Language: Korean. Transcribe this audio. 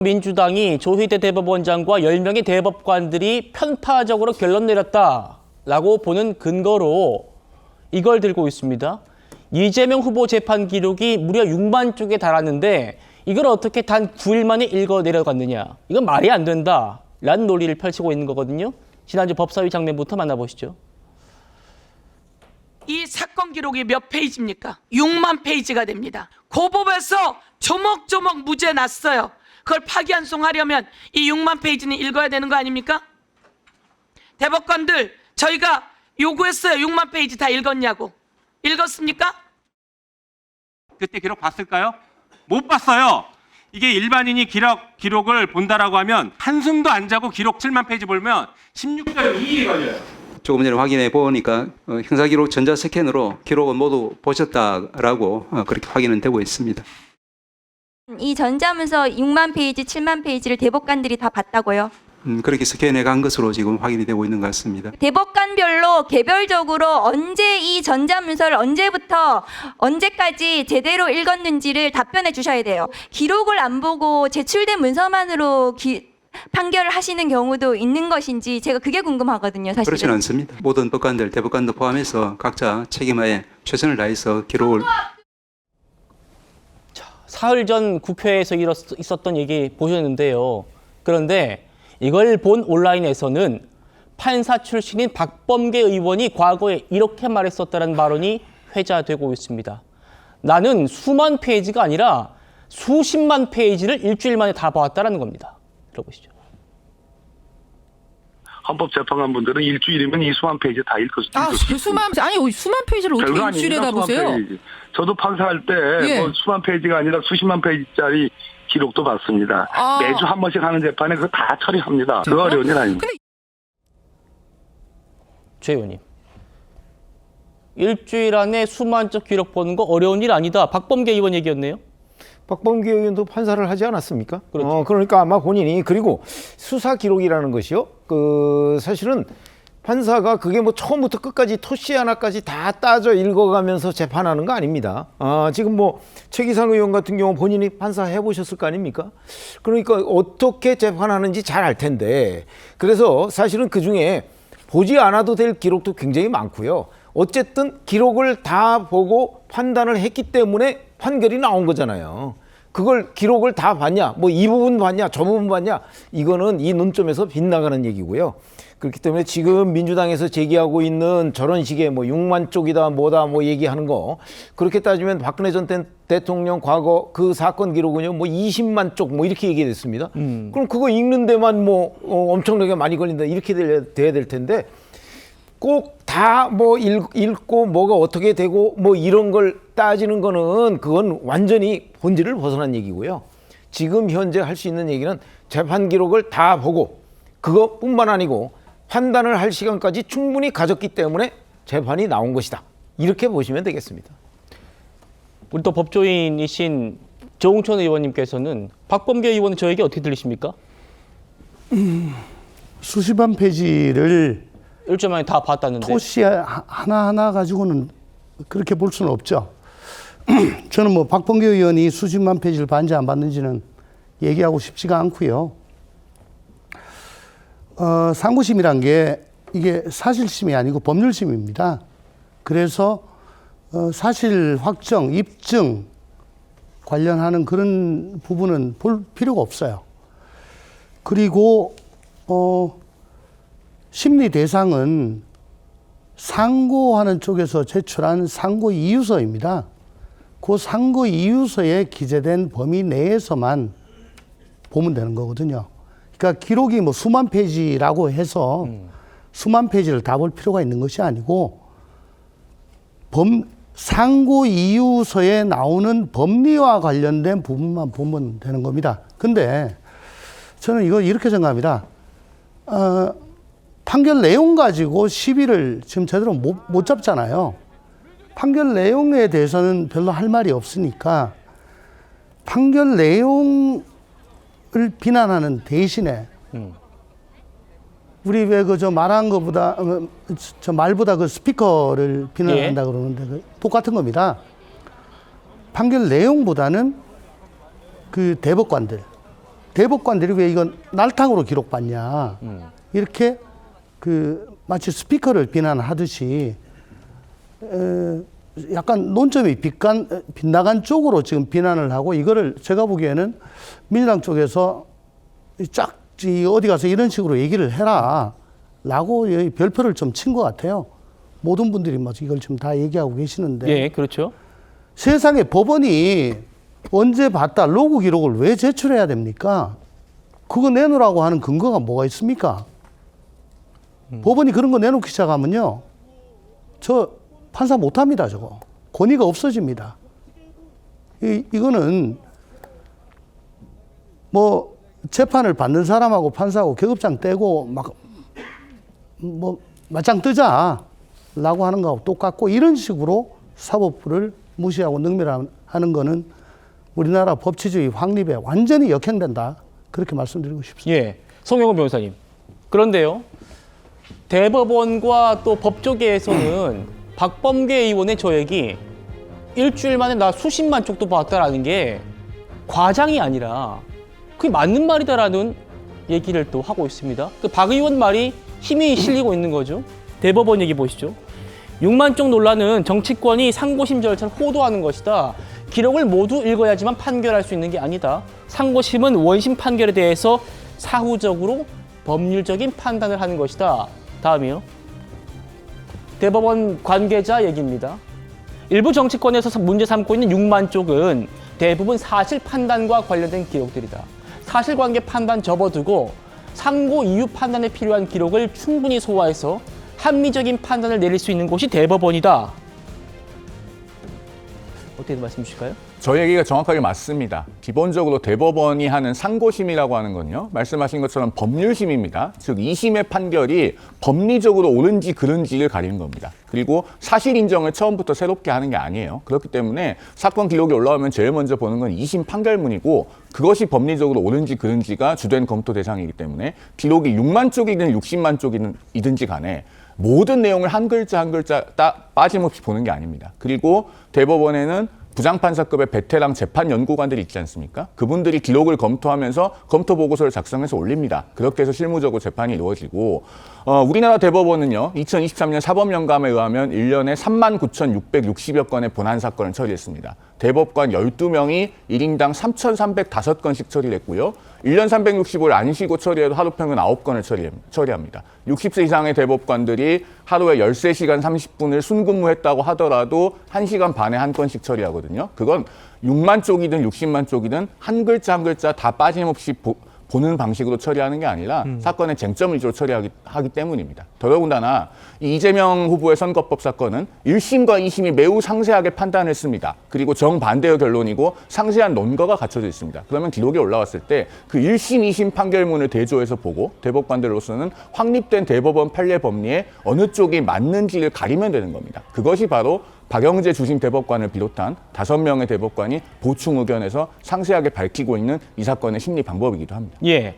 민주당이 조희대 대법원장과 10명의 대법관들이 편파적으로 결론 내렸다라고 보는 근거로 이걸 들고 있습니다. 이재명 후보 재판 기록이 무려 6만 쪽에 달하는데 이걸 어떻게 단 9일 만에 읽어 내려갔느냐. 이건 말이 안 된다라는 논리를 펼치고 있는 거거든요. 지난주 법사위 장면부터 만나보시죠. 이 사건 기록이 몇 페이지입니까? 6만 페이지가 됩니다. 고법에서 조목조목 무죄 났어요. 그걸 파기환송하려면 이 6만 페이지는 읽어야 되는 거 아닙니까? 대법관들 저희가 요구했어요. 6만 페이지 다 읽었냐고. 읽었습니까? 그때 기록 봤을까요? 못 봤어요. 이게 일반인이 기록을 본다라고 하면 한숨도 안 자고 기록 7만 페이지 보면 16개월 2일이 걸려요. 조금 전에 확인해 보니까 형사기록 전자스캔으로 기록은 모두 보셨다라고 그렇게 확인은 되고 있습니다. 이 전자문서 6만 페이지, 7만 페이지를 대법관들이 다 봤다고요? 그렇게 스캔해 간 것으로 지금 확인이 되고 있는 것 같습니다. 대법관별로 개별적으로 언제 이 전자문서를 언제부터 언제까지 제대로 읽었는지를 답변해 주셔야 돼요. 기록을 안 보고 제출된 문서만으로 판결을 하시는 경우도 있는 것인지 제가 그게 궁금하거든요. 사실은. 그렇지는 않습니다. 모든 법관들, 대법관도 포함해서 각자 책임하에 최선을 다해서 기록을. 사흘 전 국회에서 있었던 얘기 보셨는데요. 그런데 이걸 본 온라인에서는 판사 출신인 박범계 의원이 과거에 이렇게 말했었다는 발언이 회자되고 있습니다. 나는 수만 페이지가 아니라 수십만 페이지를 일주일 만에 다 보았다는 겁니다. 들어보시죠. 헌법재판관분들은 일주일이면 이 수만 페이지 다 읽었어요. 수만 페이지를 어떻게 일주일에 다 보세요? 저도 판사할 때 뭐 수만 페이지가 아니라 수십만 페이지짜리 기록도 봤습니다. 매주 한 번씩 하는 재판에 그거 다 처리합니다. 그 어려운 일 아닙니다. 최 의원님. 일주일 안에 수만 쪽 기록 보는 거 어려운 일 아니다. 박범계 의원 얘기였네요. 박범계 의원도 판사를 하지 않았습니까? 그렇죠. 그러니까 아마 본인이 그리고 수사 기록이라는 것이요. 사실은 판사가 그게 뭐 처음부터 끝까지 토시 하나까지 다 따져 읽어가면서 재판하는 거 아닙니다. 지금 뭐 최기상 의원 같은 경우 본인이 판사 해보셨을 거 아닙니까? 그러니까 어떻게 재판하는지 잘 알 텐데 그래서 사실은 그 중에 보지 않아도 될 기록도 굉장히 많고요. 어쨌든 기록을 다 보고 판단을 했기 때문에 판결이 나온 거잖아요. 그걸 기록을 다 봤냐, 뭐 이 부분 봤냐, 저 부분 봤냐, 이거는 이 논점에서 빗나가는 얘기고요. 그렇기 때문에 지금 민주당에서 제기하고 있는 저런 식의 뭐 6만 쪽이다, 뭐다, 뭐 얘기하는 거, 그렇게 따지면 박근혜 전 대통령 과거 그 사건 기록은요, 뭐 20만 쪽, 뭐 이렇게 얘기됐습니다. 그럼 그거 읽는 데만 뭐 엄청나게 많이 걸린다, 이렇게 돼야 될 텐데, 꼭 다 뭐 읽고 뭐가 어떻게 되고 뭐 이런 걸 따지는 거는 그건 완전히 본질을 벗어난 얘기고요. 지금 현재 할 수 있는 얘기는 재판 기록을 다 보고 그것뿐만 아니고 판단을 할 시간까지 충분히 가졌기 때문에 재판이 나온 것이다. 이렇게 보시면 되겠습니다. 우리 또 법조인이신 조홍천 의원님께서는 박범계 의원은 저에게 어떻게 들리십니까? 수십만 페이지를 일주일 만에 다 봤다는데. 토시 하나하나 가지고는 그렇게 볼 수는 없죠. 저는 뭐 박범계 의원이 수십만 페이지를 봤는지 안 봤는지는 얘기하고 싶지가 않고요. 상고심이란 게 이게 사실심이 아니고 법률심입니다. 그래서 사실 확정, 입증 관련하는 그런 부분은 볼 필요가 없어요. 그리고 심리 대상은 상고하는 쪽에서 제출한 상고 이유서입니다. 그 상고 이유서에 기재된 범위 내에서만 보면 되는 거거든요. 그러니까 기록이 뭐 수만 페이지라고 해서 수만 페이지를 다 볼 필요가 있는 것이 아니고 상고 이유서에 나오는 법리와 관련된 부분만 보면 되는 겁니다. 근데 저는 이거 이렇게 생각합니다. 판결 내용 가지고 시비를 지금 제대로 못 잡잖아요. 판결 내용에 대해서는 별로 할 말이 없으니까 판결 내용을 비난하는 대신에 우리 왜 저 말한 것보다 저 말보다 그 스피커를 비난한다 그러는데 똑같은 겁니다. 판결 내용보다는 그 대법관들 대법관들이 왜 이건 날탕으로 기록받냐. 이렇게 마치 스피커를 비난하듯이 약간 논점이 빗나간 쪽으로 지금 비난을 하고, 이거를 제가 보기에는 민주당 쪽에서 어디 가서 이런 식으로 얘기를 해라 라고 별표를 좀 친 것 같아요. 모든 분들이 이걸 지금 다 얘기하고 계시는데. 예, 그렇죠. 세상에 법원이 언제 봤다 로그 기록을 왜 제출해야 됩니까? 그거 내놓으라고 하는 근거가 뭐가 있습니까? 법원이 그런 거 내놓기 시작하면요, 저 판사 못합니다. 저거 권위가 없어집니다. 이거는 뭐 재판을 받는 사람하고 판사하고 계급장 떼고 맞짱 뜨자라고 하는 거하고 똑같고, 이런 식으로 사법부를 무시하고 능멸하는 거는 우리나라 법치주의 확립에 완전히 역행된다, 그렇게 말씀드리고 싶습니다. 예, 송영훈 변호사님. 그런데요, 대법원과 또 법조계에서는 박범계 의원의 저액이 일주일 만에 나 수십만 쪽도 봤다라는 게 과장이 아니라 그게 맞는 말이다라는 얘기를 또 하고 있습니다. 박 의원 말이 힘이 실리고 있는 거죠. 대법원 얘기 보시죠. 6만 쪽 논란은 정치권이 상고심 절차를 호도하는 것이다. 기록을 모두 읽어야지만 판결할 수 있는 게 아니다. 상고심은 원심 판결에 대해서 사후적으로 법률적인 판단을 하는 것이다. 다음이요. 대법원 관계자 얘기입니다. 일부 정치권에서 문제 삼고 있는 6만 쪽은 대부분 사실 판단과 관련된 기록들이다. 사실관계 판단 접어두고 상고 이유 판단에 필요한 기록을 충분히 소화해서 합리적인 판단을 내릴 수 있는 곳이 대법원이다. 어떻게 말씀 주실까요? 저희 얘기가 정확하게 맞습니다. 기본적으로 대법원이 하는 상고심이라고 하는 건요, 말씀하신 것처럼 법률심입니다. 즉 2심의 판결이 법리적으로 옳은지 그른지를 가리는 겁니다. 그리고 사실 인정을 처음부터 새롭게 하는 게 아니에요. 그렇기 때문에 사건 기록이 올라오면 제일 먼저 보는 건 2심 판결문이고, 그것이 법리적으로 옳은지 그른지가 주된 검토 대상이기 때문에 기록이 6만 쪽이든 60만 쪽이든지 간에 모든 내용을 한 글자 한 글자 빠짐없이 보는 게 아닙니다. 그리고 대법원에는 부장판사급의 베테랑 재판 연구관들이 있지 않습니까? 그분들이 기록을 검토하면서 검토 보고서를 작성해서 올립니다. 그렇게 해서 실무적으로 재판이 이루어지고, 우리나라 대법원은요, 2023년 사법연감에 의하면 1년에 39,660여 건의 본안 사건을 처리했습니다. 대법관 12명이 1인당 3,305건씩 처리를 했고요. 1년 365일 안 쉬고 처리해도 하루 평균 9건을 처리합니다. 60세 이상의 대법관들이 하루에 13시간 30분을 순근무했다고 하더라도 1시간 반에 한 건씩 처리하거든요. 그건 6만 쪽이든 60만 쪽이든 한 글자 한 글자 다 빠짐없이 보는 방식으로 처리하는 게 아니라 사건의 쟁점 위주로 처리하기 때문입니다. 더더군다나 이재명 후보의 선거법 사건은 1심과 2심이 매우 상세하게 판단했습니다. 그리고 정반대의 결론이고 상세한 논거가 갖춰져 있습니다. 그러면 기록이 올라왔을 때 그 1심, 2심 판결문을 대조해서 보고 대법관들로서는 확립된 대법원 판례 법리에 어느 쪽이 맞는지를 가리면 되는 겁니다. 그것이 바로 박영재 주심 대법관을 비롯한 5명의 대법관이 보충 의견에서 상세하게 밝히고 있는 이 사건의 심리 방법이기도 합니다. 예.